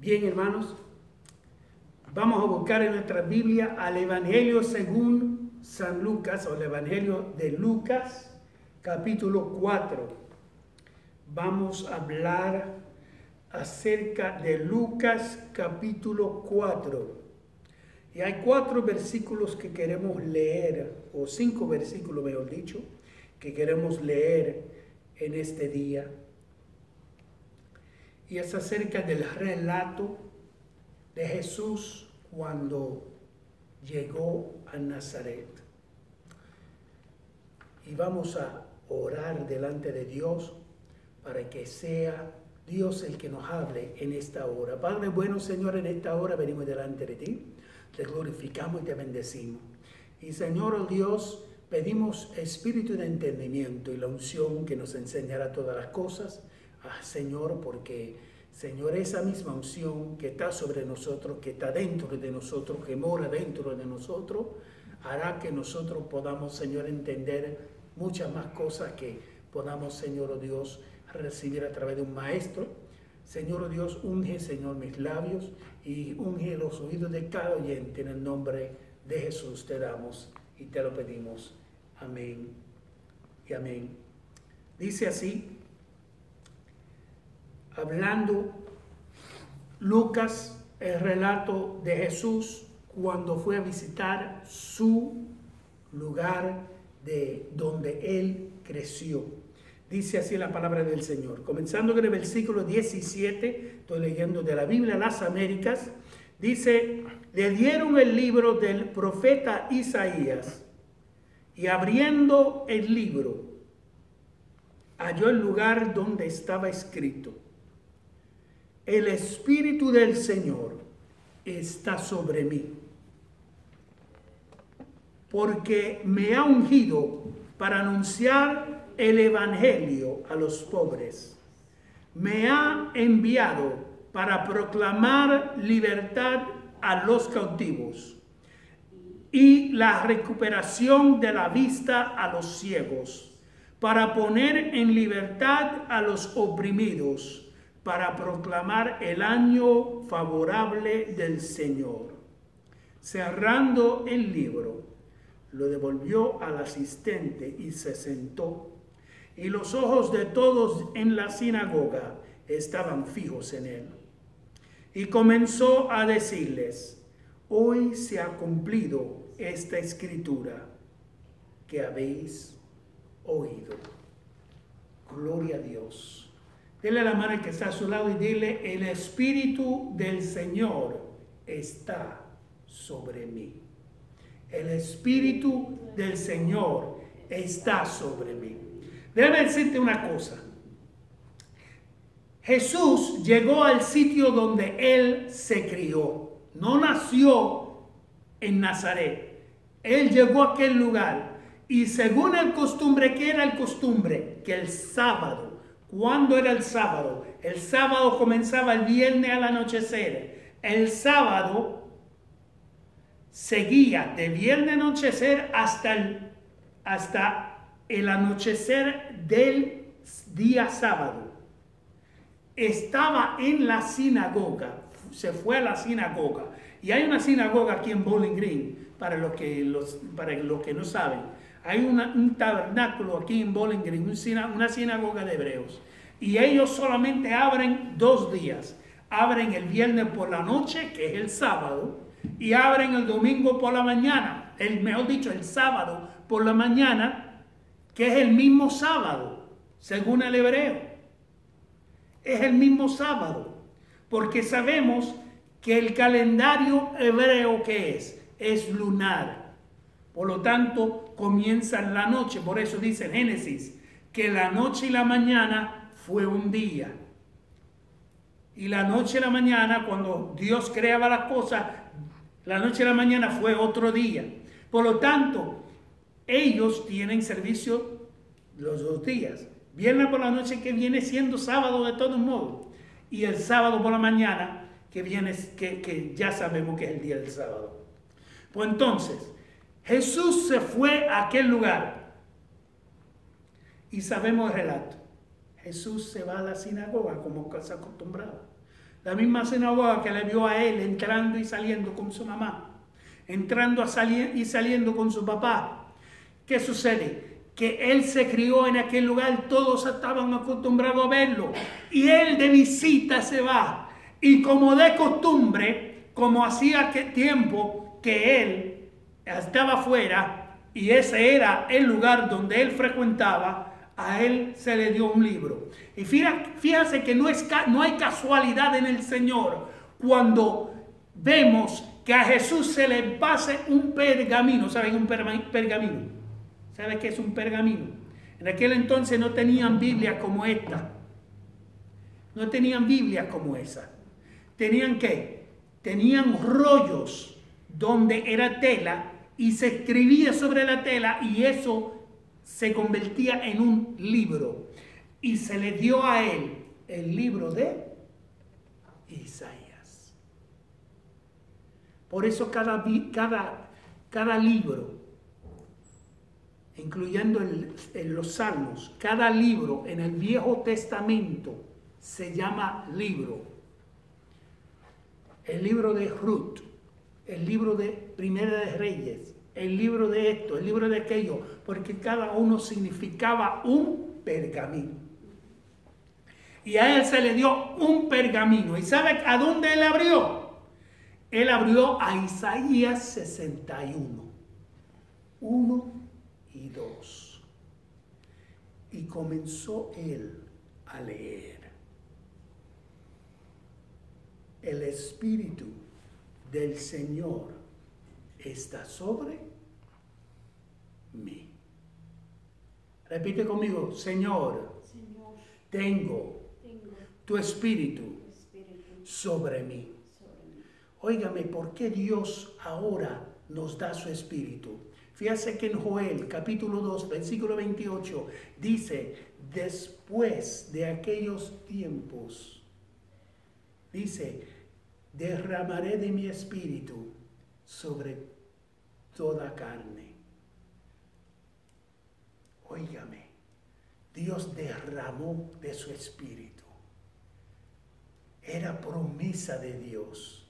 Bien, hermanos, vamos a buscar en nuestra Biblia al Evangelio según San Lucas, o el Evangelio de Lucas, capítulo 4. Vamos a hablar acerca de Lucas, capítulo 4. Y hay 4 versículos que queremos leer, o 5 versículos, mejor dicho, que queremos leer en este día. Y es acerca del relato de Jesús cuando llegó a Nazaret. Y vamos a orar delante de Dios para que sea Dios el que nos hable en esta hora. Padre bueno, Señor, en esta hora venimos delante de ti, te glorificamos y te bendecimos. Y Señor, oh Dios, pedimos espíritu de entendimiento y la unción que nos enseñará todas las cosas. Señor, porque, Señor, esa misma unción que está sobre nosotros, que está dentro de nosotros, que mora dentro de nosotros, hará que nosotros podamos, Señor, entender muchas más cosas que podamos, Señor, oh Dios, recibir a través de un maestro. Señor, oh Dios, unge, Señor, mis labios y unge los oídos de cada oyente. En el nombre de Jesús te damos y te lo pedimos. Amén y amén. Dice así, hablando Lucas, el relato de Jesús cuando fue a visitar su lugar de donde él creció. Dice así la palabra del Señor. Comenzando con el versículo 17, estoy leyendo de la Biblia Las Américas, dice, le dieron el libro del profeta Isaías y abriendo el libro, halló el lugar donde estaba escrito, el Espíritu del Señor está sobre mí, porque me ha ungido para anunciar el Evangelio a los pobres. Me ha enviado para proclamar libertad a los cautivos y la recuperación de la vista a los ciegos, para poner en libertad a los oprimidos, para proclamar el año favorable del Señor. Cerrando el libro, lo devolvió al asistente y se sentó. Y los ojos de todos en la sinagoga estaban fijos en él. Y comenzó a decirles, hoy se ha cumplido esta escritura que habéis oído. Gloria a Dios. Dile a la mano que está a su lado y dile, el Espíritu del Señor está sobre mí. El Espíritu del Señor está sobre mí. Déjame decirte una cosa. Jesús llegó al sitio donde él se crió. No nació en Nazaret. Él llegó a aquel lugar. Y según el costumbre, ¿qué era el costumbre? Que el sábado. ¿Cuándo era el sábado? El sábado comenzaba el viernes al anochecer. El sábado seguía de viernes anochecer hasta el anochecer del día sábado. Estaba en la sinagoga, se fue a la sinagoga. Y hay una sinagoga aquí en Bowling Green, para los que no saben. Hay un tabernáculo aquí en Bowling Green, una sinagoga de hebreos. Y ellos solamente abren 2 días. Abren el viernes por la noche, que es el sábado, y abren el domingo por la mañana. Mejor dicho, el sábado por la mañana, que es el mismo sábado, según el hebreo. Es el mismo sábado, porque sabemos que el calendario hebreo que es lunar. Por lo tanto, comienza la noche. Por eso dice en Génesis que la noche y la mañana fue un día. Y la noche y la mañana, cuando Dios creaba las cosas, la noche y la mañana fue otro día. Por lo tanto, ellos tienen servicio los 2 días. Viernes por la noche, que viene siendo sábado de todos modos. Y el sábado por la mañana, que ya sabemos que es el día del sábado. Pues entonces, Jesús se fue a aquel lugar. Y sabemos el relato. Jesús se va a la sinagoga como se acostumbraba. La misma sinagoga que le vio a él entrando y saliendo con su mamá, entrando y saliendo con su papá. ¿Qué sucede? Que él se crió en aquel lugar, todos estaban acostumbrados a verlo, y él de visita se va, y como de costumbre, como hacía tiempo que él estaba fuera, y ese era el lugar donde él frecuentaba, a él se le dio un libro. Y fíjate que no hay casualidad en el Señor cuando vemos que a Jesús se le pase un pergamino. ¿Saben un pergamino? ¿Saben qué es un pergamino? En aquel entonces no tenían Biblia como esta. No tenían Biblia como esa. ¿Tenían qué? Tenían rollos donde era tela y se escribía sobre la tela, y eso se convertía en un libro, y se le dio a él el libro de Isaías. Por eso cada libro, incluyendo los salmos, cada libro en el Viejo Testamento se llama libro. El libro de Ruth, el libro de Primera de Reyes, el libro de esto, el libro de aquello, porque cada uno significaba un pergamino. Y a él se le dio un pergamino. ¿Y sabe a dónde él abrió? Él abrió a Isaías 61, 1 y 2. Y comenzó él a leer. El Espíritu del Señor está sobre mí. Repite conmigo: Señor, tengo tu espíritu sobre mí. Óigame, ¿por qué Dios ahora nos da su espíritu? Fíjese que en Joel capítulo 2 versículo 28 dice: después de aquellos tiempos, dice, derramaré de mi espíritu sobre toda carne. Óigame, Dios derramó de su espíritu. Era promesa de Dios.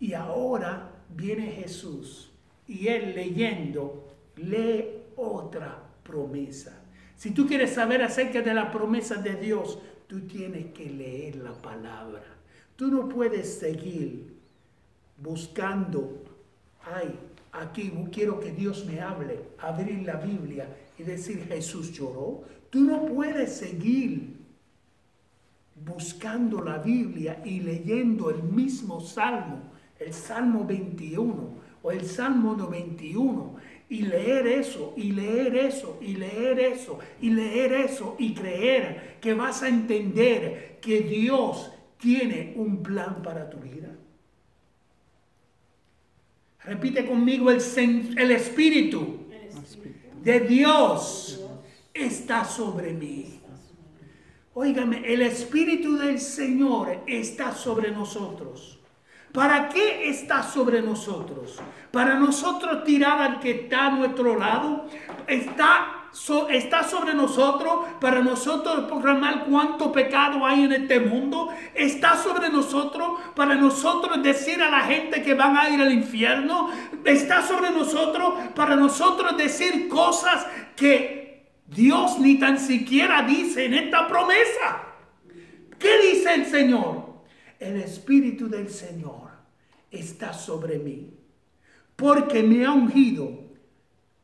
Y ahora viene Jesús y él leyendo, lee otra promesa. Si tú quieres saber acerca de la promesa de Dios, tú tienes que leer la palabra. Tú no puedes seguir buscando, aquí quiero que Dios me hable, abrir la Biblia y decir Jesús lloró. Tú no puedes seguir buscando la Biblia y leyendo el mismo salmo, el Salmo 21 o el Salmo 91, y leer eso, y leer eso, y leer eso, y leer eso, y creer que vas a entender que Dios tiene un plan para tu vida. Repite conmigo: el Espíritu de Dios está sobre mí. Óigame, el Espíritu del Señor está sobre nosotros. ¿Para qué está sobre nosotros? Para nosotros tirar al que está a nuestro lado. Está sobre nosotros para nosotros proclamar cuánto pecado hay en este mundo. Está sobre nosotros para nosotros decir a la gente que van a ir al infierno. Está sobre nosotros para nosotros decir cosas que Dios ni tan siquiera dice en esta promesa. ¿Qué dice el Señor? El Espíritu del Señor está sobre mí, porque me ha ungido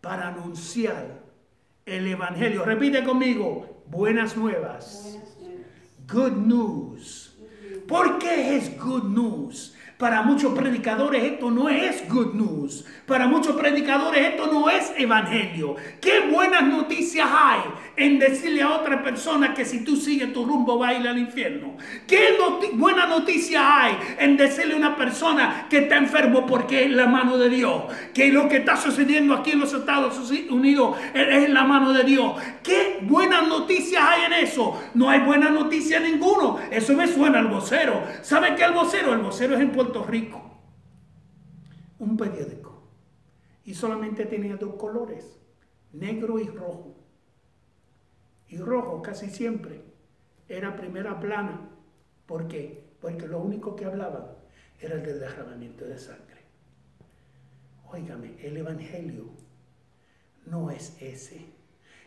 para anunciar el Evangelio. Repite conmigo: buenas nuevas. Good news. ¿Por qué es good news? Para muchos predicadores esto no es good news. Para muchos predicadores esto no es evangelio. ¿Qué buenas noticias hay en decirle a otra persona que si tú sigues tu rumbo va a ir al infierno? ¿Qué buena noticia hay en decirle a una persona que está enfermo porque es la mano de Dios? Que lo que está sucediendo aquí en los Estados Unidos es la mano de Dios. ¿Qué buenas noticias hay en eso? No hay buena noticia ninguno. Eso me suena al vocero. ¿Sabe qué es el vocero? El vocero es en Puerto Rico. Un periódico. Y solamente tenía dos colores: negro y rojo. Y rojo casi siempre era primera plana, porque porque lo único que hablaban era el del derramamiento de sangre. Óigame, el evangelio no es ese.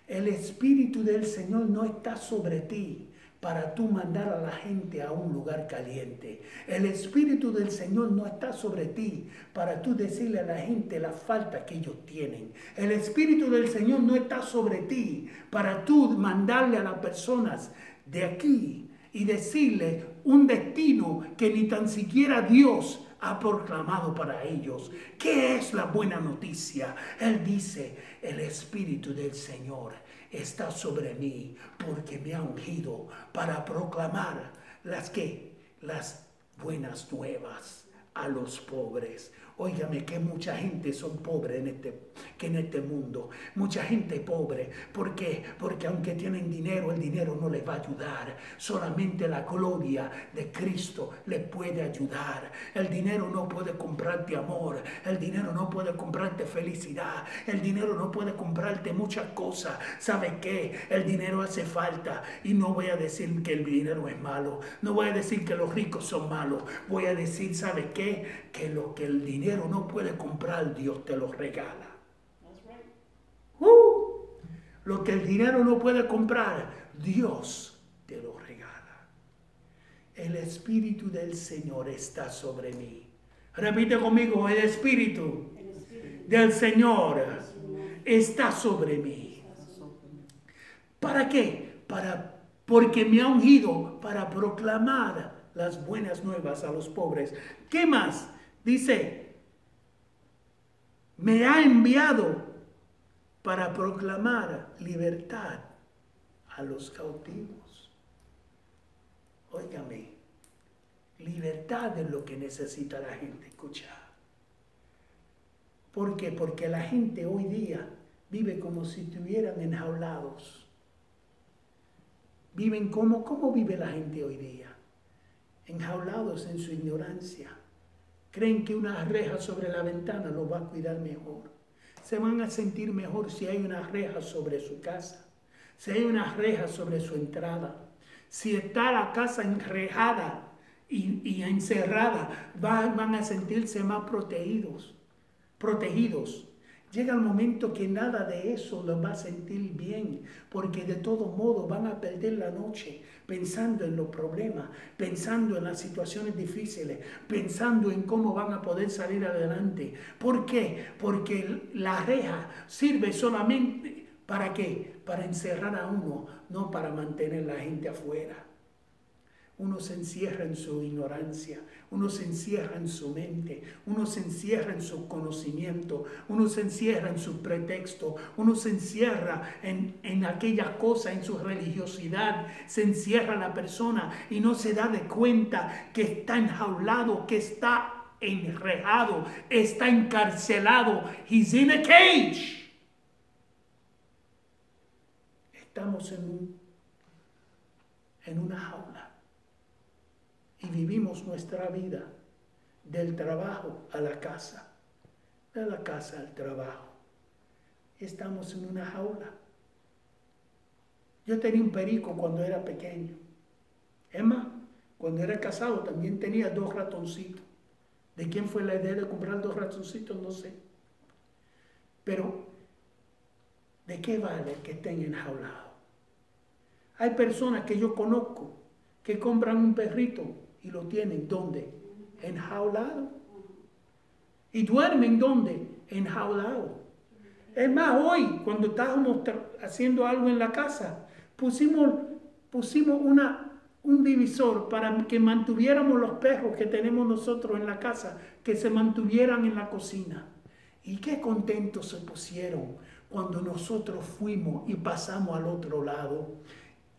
El Espíritu del Señor no está sobre ti para tú mandar a la gente a un lugar caliente. El Espíritu del Señor no está sobre ti para tú decirle a la gente la falta que ellos tienen. El Espíritu del Señor no está sobre ti para tú mandarle a las personas de aquí y decirle un destino que ni tan siquiera Dios ha proclamado para ellos. ¿Qué es la buena noticia? Él dice, el Espíritu del Señor está sobre mí porque me ha ungido para proclamar las buenas nuevas a los pobres. Óigame que mucha gente son pobres en este mundo. Mucha gente pobre. ¿Por qué? Porque aunque tienen dinero, el dinero no les va a ayudar. Solamente la gloria de Cristo les puede ayudar. El dinero no puede comprarte amor. El dinero no puede comprarte felicidad. El dinero no puede comprarte muchas cosas. ¿Sabe qué? El dinero hace falta. Y no voy a decir que el dinero es malo. No voy a decir que los ricos son malos. Voy a decir, ¿sabe qué? Que lo que el dinero no puede comprar, Dios te lo regala. Lo que el dinero no puede comprar, Dios te lo regala. El Espíritu del Señor está sobre mí. Repite conmigo, el Espíritu del Señor está sobre mí. ¿Para qué? Porque me ha ungido para proclamar las buenas nuevas a los pobres. ¿Qué más? Dice, me ha enviado para proclamar libertad a los cautivos. Óigame, libertad es lo que necesita la gente escuchar. ¿Por qué? Porque la gente hoy día vive como si estuvieran enjaulados. Viven ¿cómo vive la gente hoy día? Enjaulados en su ignorancia. Creen que una reja sobre la ventana los va a cuidar mejor. Se van a sentir mejor si hay una reja sobre su casa. Si hay una reja sobre su entrada. Si está la casa enrejada y encerrada, van a sentirse más protegidos. Llega el momento que nada de eso los va a sentir bien, porque de todo modo van a perder la noche pensando en los problemas, pensando en las situaciones difíciles, pensando en cómo van a poder salir adelante. ¿Por qué? Porque la reja sirve solamente ¿para qué? Para encerrar a uno, no para mantener a la gente afuera. Uno se encierra en su ignorancia, uno se encierra en su mente, uno se encierra en su conocimiento, uno se encierra en su pretexto, uno se encierra en aquella cosa, en su religiosidad, se encierra la persona y no se da de cuenta que está enjaulado, que está enrejado, está encarcelado. He's in a cage. Estamos en una jaula. Y vivimos nuestra vida del trabajo a la casa, de la casa al trabajo. Estamos en una jaula. Yo tenía un perico cuando era pequeño. Es más, cuando era casado también tenía 2 ratoncitos. ¿De quién fue la idea de comprar 2 ratoncitos? No sé. Pero, ¿de qué vale que estén enjaulados? Hay personas que yo conozco que compran un perrito y lo tienen, ¿dónde? Enjaulado. ¿Y duermen dónde? Enjaulado. Es más, hoy, cuando estábamos haciendo algo en la casa, pusimos un divisor para que mantuviéramos los perros que tenemos nosotros en la casa, que se mantuvieran en la cocina. Y qué contentos se pusieron cuando nosotros fuimos y pasamos al otro lado.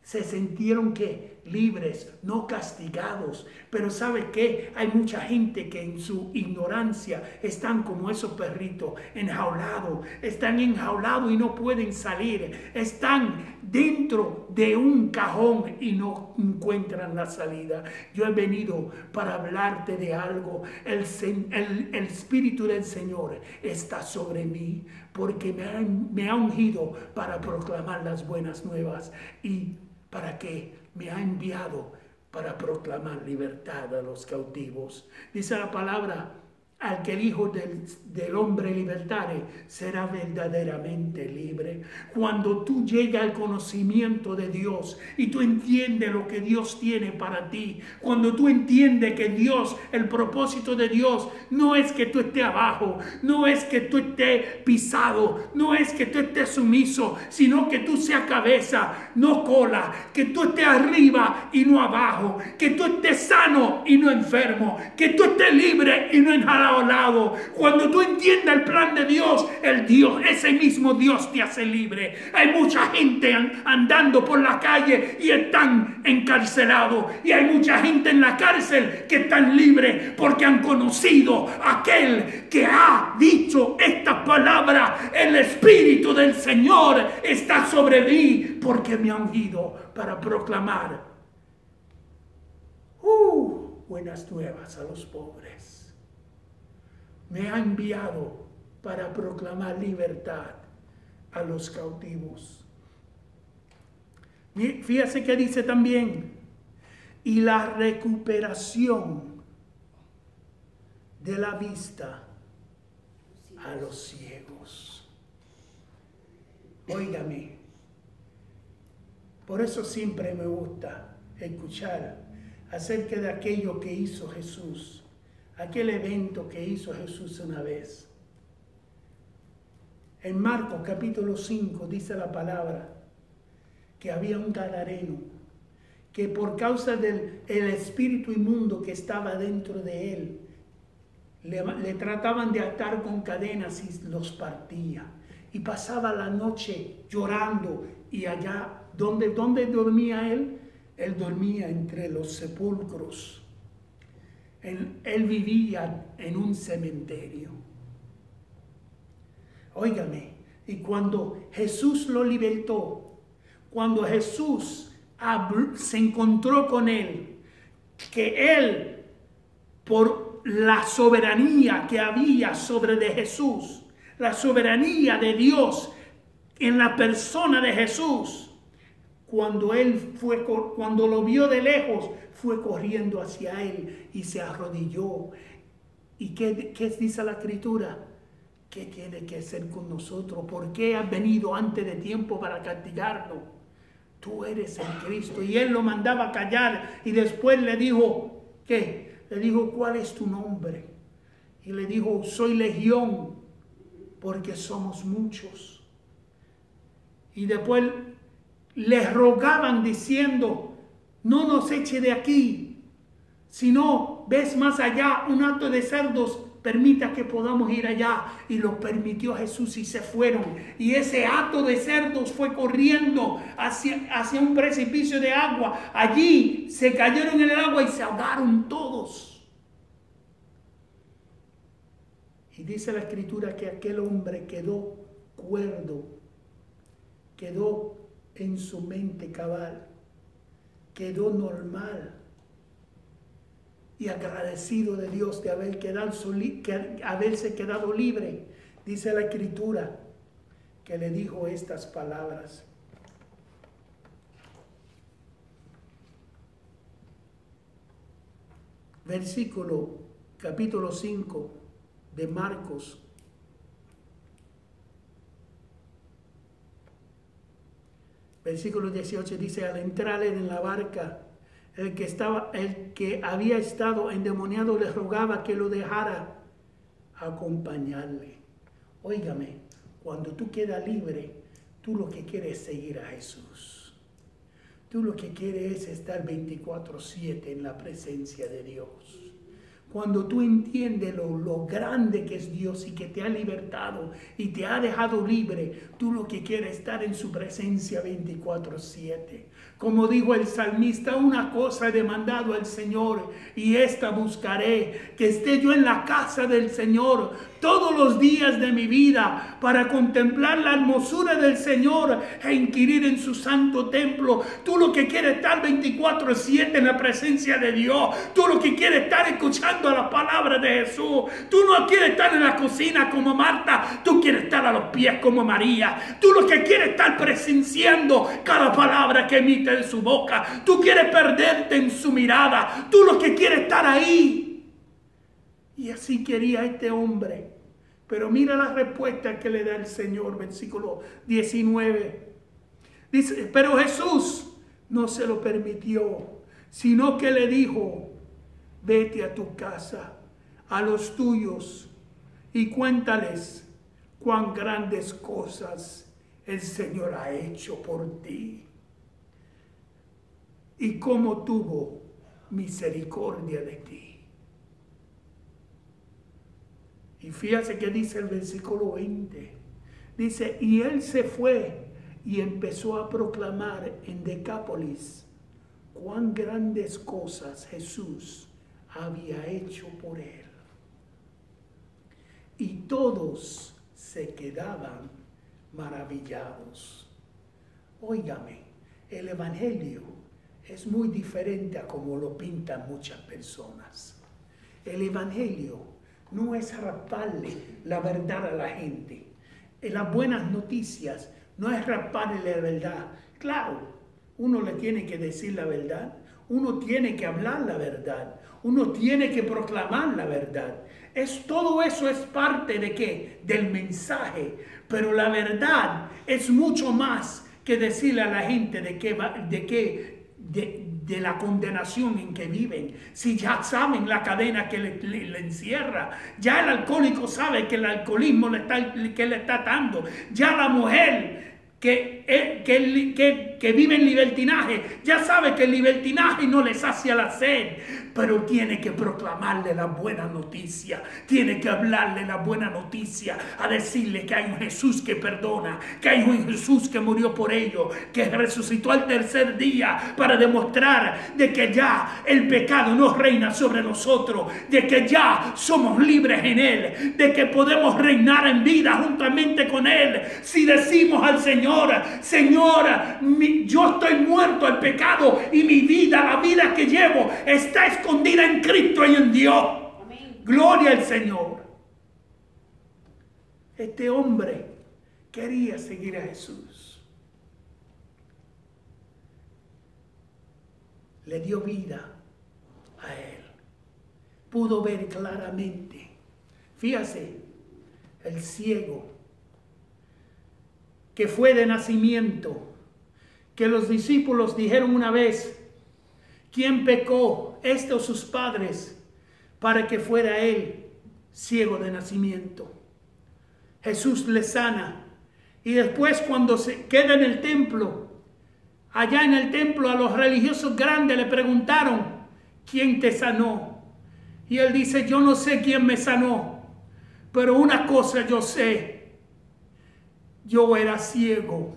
Se sintieron que libres, no castigados. Pero ¿sabe qué? Hay mucha gente que en su ignorancia están como esos perritos, enjaulados. Están enjaulados y no pueden salir. Están dentro de un cajón y no encuentran la salida. Yo he venido para hablarte de algo. El Espíritu del Señor está sobre mí porque me ha ungido para proclamar las buenas nuevas y para que me ha enviado para proclamar libertad a los cautivos. Dice la palabra, al que el Hijo del Hombre libertare será verdaderamente libre. Cuando tú llegas al conocimiento de Dios y tú entiendes lo que Dios tiene para ti, cuando tú entiendes que Dios, el propósito de Dios no es que tú estés abajo, no es que tú estés pisado, no es que tú estés sumiso, sino que tú seas cabeza, no cola, que tú estés arriba y no abajo, que tú estés sano y no enfermo, que tú estés libre y no enjalado. Cuando tú entiendas el plan de Dios, ese mismo Dios te hace libre. Hay mucha gente andando por la calle y están encarcelados, y hay mucha gente en la cárcel que están libres porque han conocido a aquel que ha dicho esta palabra: el Espíritu del Señor está sobre mí porque me ha ungido para proclamar buenas nuevas a los pobres. Me ha enviado para proclamar libertad a los cautivos. Fíjese que dice también, y la recuperación de la vista a los ciegos. Óigame, por eso siempre me gusta escuchar acerca de aquello que hizo Jesús. Aquel evento que hizo Jesús una vez. En Marcos capítulo 5 dice la palabra que había un gadareno que por causa del espíritu inmundo que estaba dentro de él, le trataban de atar con cadenas y los partía. Y pasaba la noche llorando, y allá, ¿dónde dormía él? Él dormía entre los sepulcros. Él vivía en un cementerio. Óigame, y cuando Jesús lo libertó, cuando Jesús se encontró con él, que él, por la soberanía que había sobre de Jesús, la soberanía de Dios en la persona de Jesús, cuando lo vio de lejos, fue corriendo hacia él y se arrodilló. ¿Y qué dice la Escritura? ¿Qué tiene que hacer con nosotros? ¿Por qué has venido antes de tiempo para castigarlo? Tú eres el Cristo. Y él lo mandaba a callar, y después le dijo, ¿qué? Le dijo, ¿cuál es tu nombre? Y le dijo, soy Legión, porque somos muchos. Y después les rogaban diciendo, no nos eche de aquí, sino ves más allá un hato de cerdos, permita que podamos ir allá. Y lo permitió Jesús y se fueron. Y ese hato de cerdos fue corriendo hacia un precipicio de agua. Allí se cayeron en el agua y se ahogaron todos. Y dice la Escritura que aquel hombre quedó cuerdo, quedó en su mente cabal, quedó normal y agradecido de Dios de haberse quedado libre. Dice la Escritura que le dijo estas palabras. Capítulo 5 de Marcos. Versículo 18 dice, al entrar en la barca, el que había estado endemoniado le rogaba que lo dejara acompañarle. Óigame, cuando tú quedas libre, tú lo que quieres es seguir a Jesús. Tú lo que quieres es estar 24/7 en la presencia de Dios. Cuando tú entiendes lo grande que es Dios y que te ha libertado y te ha dejado libre, tú lo que quieres es estar en su presencia 24/7. Como dijo el salmista, una cosa he demandado al Señor y esta buscaré, que esté yo en la casa del Señor todos los días de mi vida para contemplar la hermosura del Señor e inquirir en su santo templo. Tú lo que quieres es estar 24/7 en la presencia de Dios. Tú lo que quieres es estar escuchando escuchando la palabra de Jesús. Tú no quieres estar en la cocina como Marta, tú quieres estar a los pies como María. Tú lo que quieres estar presenciando cada palabra que emite de su boca. Tú quieres perderte en su mirada. Tú lo que quieres estar ahí. Y así quería este hombre. Pero mira la respuesta que le da el Señor, versículo 19. Dice, pero Jesús no se lo permitió, sino que le dijo, vete a tu casa, a los tuyos, y cuéntales cuán grandes cosas el Señor ha hecho por ti, y cómo tuvo misericordia de ti. Y fíjate que dice el versículo 20. Dice, y él se fue y empezó a proclamar en Decápolis cuán grandes cosas Jesús había hecho por él. Y todos se quedaban maravillados. Óigame, el evangelio es muy diferente a como lo pintan muchas personas. El evangelio no es rasparle la verdad a la gente. En las buenas noticias no es rasparle la verdad. Claro, uno le tiene que decir la verdad. Uno tiene que hablar la verdad. Uno tiene que proclamar la verdad. Todo eso es parte de ¿qué? Del mensaje. Pero la verdad es mucho más que decirle a la gente de la condenación en que viven. Si ya saben la cadena que le encierra, ya el alcohólico sabe que el alcoholismo que le está dando, ya la mujer que vive en libertinaje ya sabe que el libertinaje no le sacia la sed, pero tiene que proclamarle la buena noticia, tiene que hablarle la buena noticia, a decirle que hay un Jesús que perdona, que hay un Jesús que murió por ellos, que resucitó al tercer día para demostrar de que ya el pecado no reina sobre nosotros, de que ya somos libres en Él, de que podemos reinar en vida juntamente con Él si decimos al Señor, Señora, yo estoy muerto al pecado y mi vida, la vida que llevo, está escondida en Cristo y en Dios. Amén. Gloria al Señor. Este hombre quería seguir a Jesús. Le dio vida a él. Pudo ver claramente. Fíjese, el ciego que fue de nacimiento, que los discípulos dijeron una vez, ¿quién pecó, este o sus padres, para que fuera él ciego de nacimiento? Jesús le sana. Y después cuando se queda en el templo, allá en el templo a los religiosos grandes le preguntaron, ¿quién te sanó? Y él dice, yo no sé quién me sanó, pero una cosa yo sé. Yo era ciego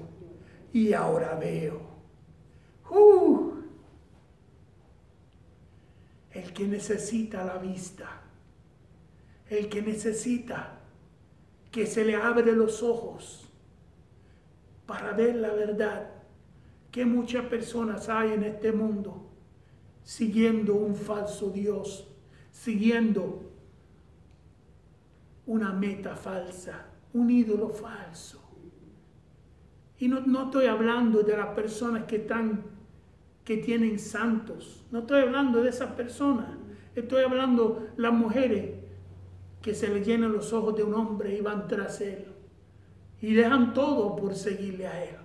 y ahora veo. El que necesita la vista, el que necesita que se le abren los ojos para ver la verdad, que muchas personas hay en este mundo siguiendo un falso Dios, siguiendo una meta falsa, un ídolo falso. Y no estoy hablando de las personas que tienen santos. No estoy hablando de esas personas. Estoy hablando de las mujeres que se le llenan los ojos de un hombre y van tras él. Y dejan todo por seguirle a él.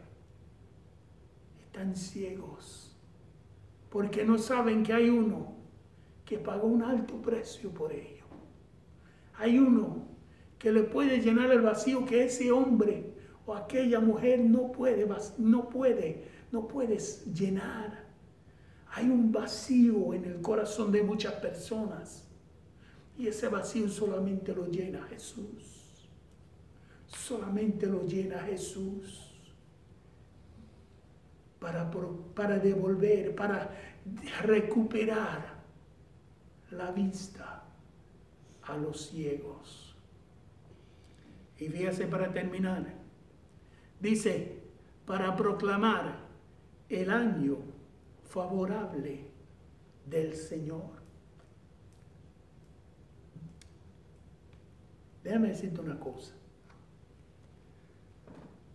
Están ciegos. Porque no saben que hay uno que pagó un alto precio por ello. Hay uno que le puede llenar el vacío que ese hombre o aquella mujer no puedes llenar. Hay un vacío en el corazón de muchas personas y ese vacío solamente lo llena Jesús. Solamente lo llena Jesús para devolver, para recuperar la vista a los ciegos. Y fíjese para terminar. Dice, para proclamar el año favorable del Señor. Déjame decirte una cosa.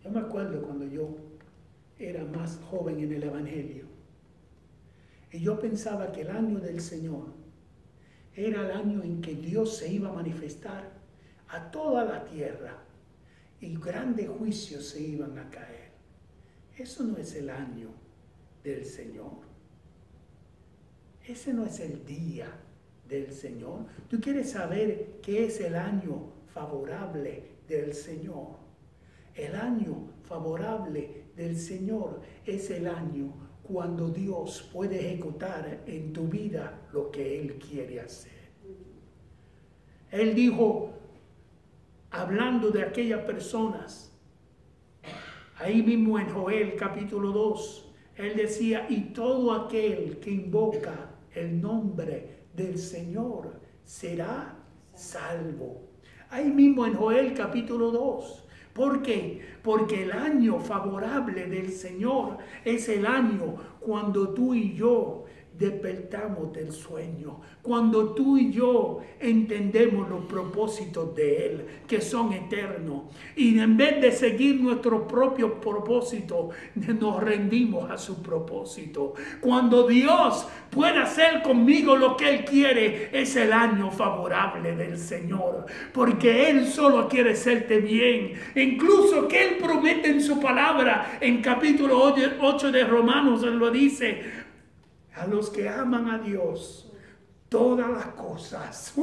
Yo me acuerdo cuando yo era más joven en el Evangelio. Y yo pensaba que el año del Señor era el año en que Dios se iba a manifestar a toda la tierra y grandes juicios se iban a caer. Eso no es el año del Señor. Ese no es el día del Señor. ¿Tú quieres saber qué es el año favorable del Señor? El año favorable del Señor es el año cuando Dios puede ejecutar en tu vida lo que Él quiere hacer. Él dijo, hablando de aquellas personas, ahí mismo en Joel capítulo 2, Él decía, y todo aquel que invoca el nombre del Señor será salvo. Ahí mismo en Joel capítulo 2. ¿Por qué? Porque el año favorable del Señor es el año cuando tú y yo despertamos del sueño, cuando tú y yo entendemos los propósitos de Él, que son eternos, y en vez de seguir nuestros propios propósitos, nos rendimos a su propósito. Cuando Dios puede hacer conmigo lo que Él quiere, es el año favorable del Señor, porque Él solo quiere hacerte bien. Incluso que Él promete en su palabra, en capítulo 8 de Romanos, Él lo dice, a los que aman a Dios, todas las cosas,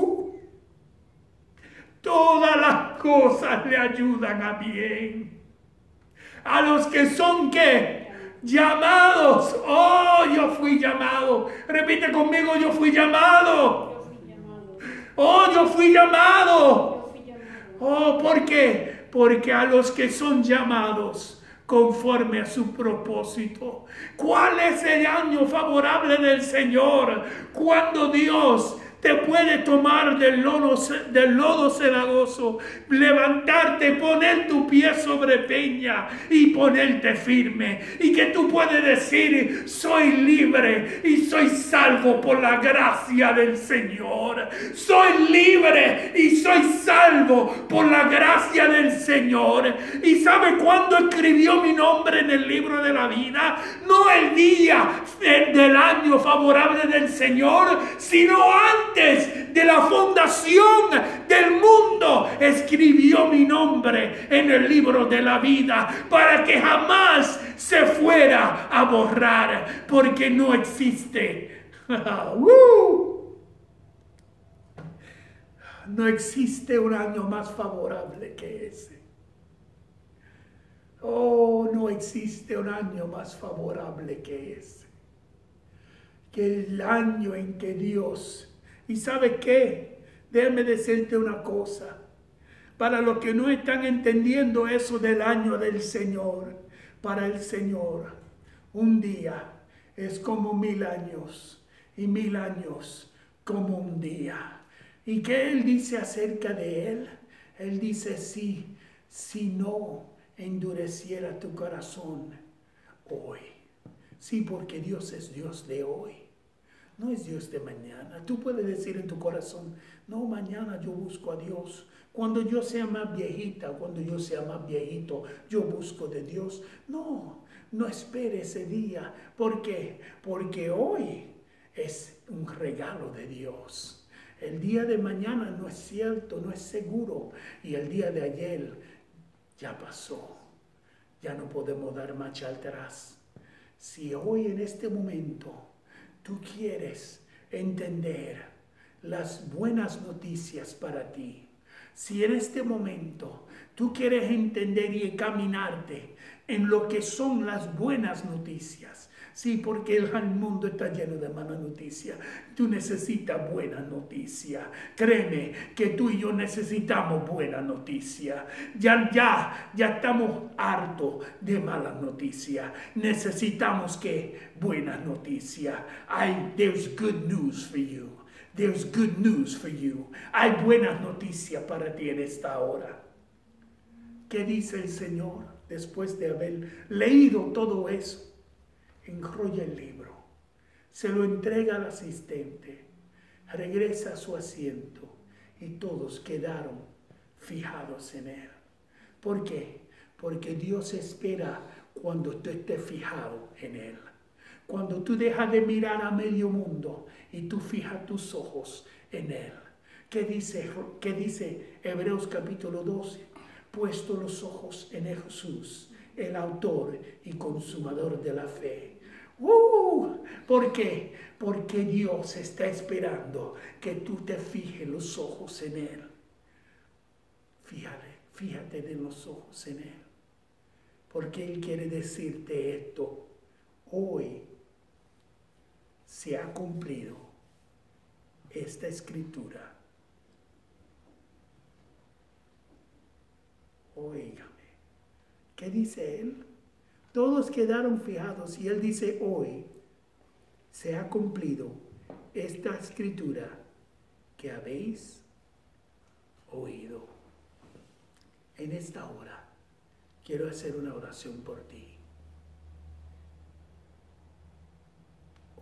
todas las cosas le ayudan a bien. A los que son, ¿qué? Llamados. Oh, yo fui llamado. Repite conmigo, yo fui llamado. Oh, yo fui llamado. Oh, ¿por qué? Porque a los que son llamados conforme a su propósito. ¿Cuál es el año favorable del Señor? Cuando Dios te puede tomar del lodo cenagoso, levantarte, poner tu pie sobre peña y ponerte firme. Y que tú puedes decir, soy libre y soy salvo por la gracia del Señor. Soy libre y soy salvo por la gracia del Señor. ¿Y sabe cuándo escribió mi nombre en el libro de la vida? No el día del año favorable del Señor, sino antes de la fundación del mundo, escribió mi nombre en el libro de la vida para que jamás se fuera a borrar, porque no existe. No existe un año más favorable que ese. Oh, no existe un año más favorable que ese. Que el año en que Dios... ¿Y sabe qué? Déjame decirte una cosa. Para los que no están entendiendo eso del año del Señor, para el Señor, un día es como 1000 años y 1000 años como un día. ¿Y qué Él dice acerca de Él? Él dice, sí, si no endureciera tu corazón hoy. Sí, porque Dios es Dios de hoy. No es Dios de mañana. Tú puedes decir en tu corazón, no, mañana yo busco a Dios. Cuando yo sea más viejita, cuando yo sea más viejito, yo busco de Dios. No, no espere ese día. ¿Por qué? Porque hoy es un regalo de Dios. El día de mañana no es cierto, no es seguro. Y el día de ayer ya pasó. Ya no podemos dar marcha atrás. Si hoy en este momento tú quieres entender las buenas noticias para ti, si en este momento tú quieres entender y caminarte en lo que son las buenas noticias, sí, porque el mundo está lleno de malas noticias. Tú necesitas buena noticia. Créeme que tú y yo necesitamos buena noticia. Ya estamos hartos de malas noticias. Necesitamos que buenas noticias. There's good news for you. There's good news for you. Hay buenas noticias para ti en esta hora. ¿Qué dice el Señor después de haber leído todo eso? Enrolla el libro, se lo entrega al asistente, regresa a su asiento y todos quedaron fijados en Él. ¿Por qué? Porque Dios espera cuando tú estés fijado en Él. Cuando tú dejas de mirar a medio mundo y tú fijas tus ojos en Él. ¿Qué dice Hebreos capítulo 12? Puesto los ojos en Jesús, el autor y consumador de la fe. ¿Por qué? Porque Dios está esperando que tú te fijes los ojos en Él. Fíjate en los ojos en Él. Porque Él quiere decirte esto. Hoy se ha cumplido esta escritura. Óigame. ¿Qué dice Él? Todos quedaron fijados y Él dice hoy se ha cumplido esta escritura que habéis oído. En esta hora quiero hacer una oración por ti.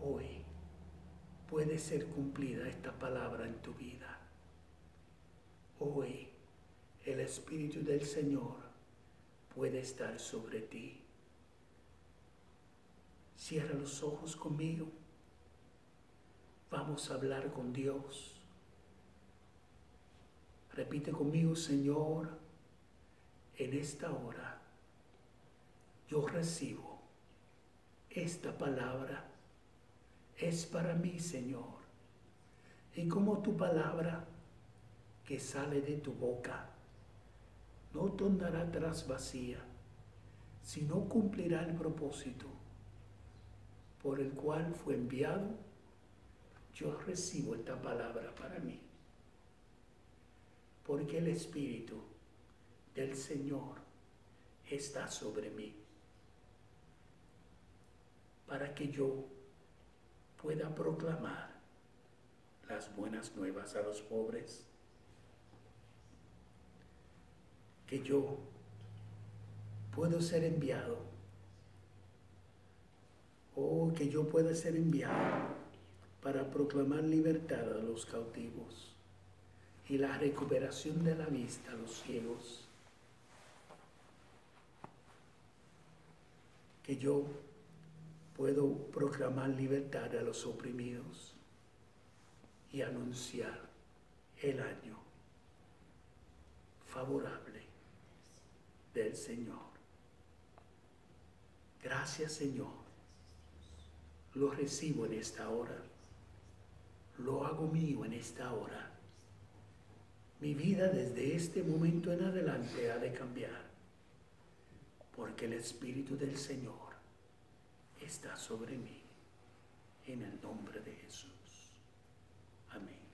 Hoy puede ser cumplida esta palabra en tu vida. Hoy el Espíritu del Señor puede estar sobre ti. Cierra los ojos conmigo. Vamos a hablar con Dios. Repite conmigo, Señor, en esta hora yo recibo esta palabra. Es para mí, Señor. Y como tu palabra que sale de tu boca no tornará atrás vacía, sino cumplirá el propósito por el cual fue enviado. Yo recibo esta palabra para mí, porque el Espíritu del Señor está sobre mí, para que yo pueda proclamar las buenas nuevas a los pobres, que yo puedo ser enviado, que yo pueda ser enviado para proclamar libertad a los cautivos y la recuperación de la vista a los ciegos, que yo puedo proclamar libertad a los oprimidos y anunciar el año favorable del Señor. Gracias, Señor. Lo recibo en esta hora. Lo hago mío en esta hora. Mi vida desde este momento en adelante ha de cambiar, porque el Espíritu del Señor está sobre mí, en el nombre de Jesús. Amén.